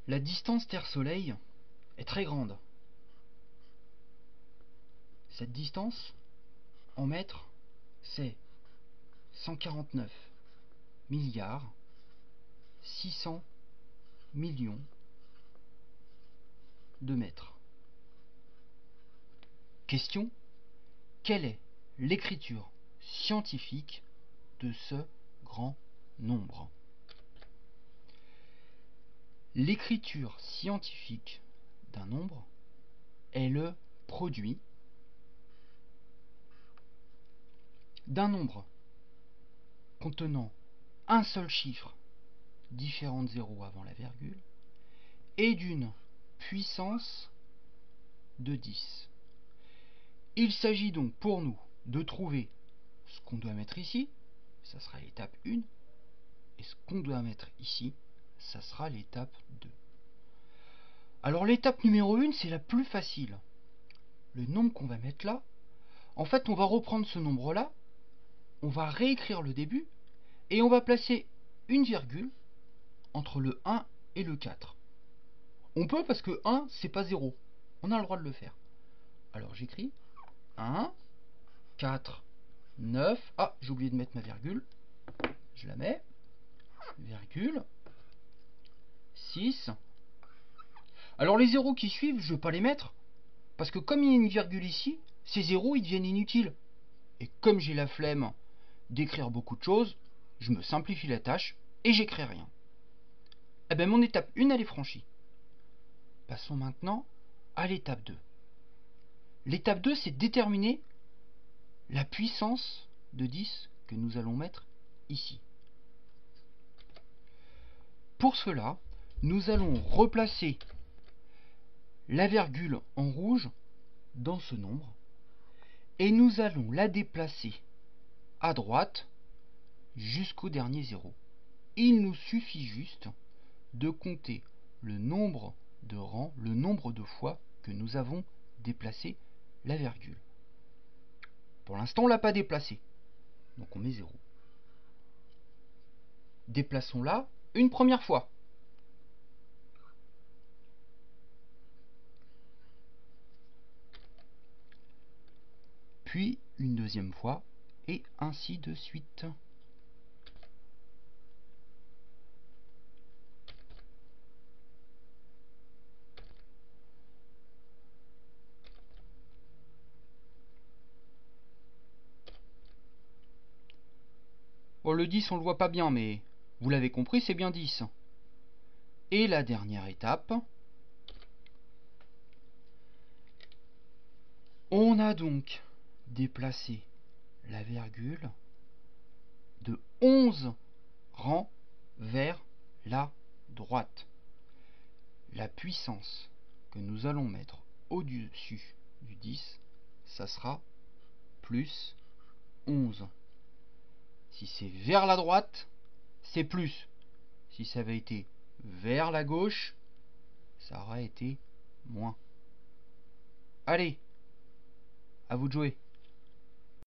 La distance Terre-Soleil est très grande. Cette distance, en mètres, c'est 149 milliards 600 millions de mètres. Question: quelle est l'écriture scientifique de ce grand nombre? L'écriture scientifique d'un nombre est le produit d'un nombre contenant un seul chiffre différent de 0 avant la virgule et d'une puissance de 10. Il s'agit donc pour nous de trouver ce qu'on doit mettre ici, ça sera l'étape 1, et ce qu'on doit mettre ici, ça sera l'étape 2. Alors l'étape numéro 1, c'est la plus facile. Le nombre qu'on va mettre là, en fait on va reprendre ce nombre là, on va réécrire le début, et on va placer une virgule entre le 1 et le 4. On peut parce que 1 c'est pas 0, on a le droit de le faire. Alors j'écris 1, 4, 9, ah j'ai oublié de mettre ma virgule, je la mets, virgule, 6. Alors les zéros qui suivent, je ne vais pas les mettre, parce que comme il y a une virgule ici, ces zéros ils deviennent inutiles. Et comme j'ai la flemme d'écrire beaucoup de choses, je me simplifie la tâche et j'écris rien. Eh bien mon étape 1 elle est franchie. Passons maintenant à l'étape 2. L'étape 2 c'est déterminer la puissance de 10 que nous allons mettre ici. Pour cela, nous allons replacer la virgule en rouge dans ce nombre et nous allons la déplacer à droite jusqu'au dernier zéro. Il nous suffit juste de compter le nombre de rangs, le nombre de fois que nous avons déplacé la virgule. Pour l'instant, on ne l'a pas déplacée, donc on met 0. Déplaçons-la une première fois. Puis une deuxième fois, et ainsi de suite. Oh, le 10, on le voit pas bien, mais vous l'avez compris, c'est bien 10. Et la dernière étape, on a donc déplacé la virgule de 11 rangs vers la droite. La puissance que nous allons mettre au-dessus du 10, ça sera plus 11. Si c'est vers la droite, c'est plus. Si ça avait été vers la gauche, ça aurait été moins. Allez, à vous de jouer.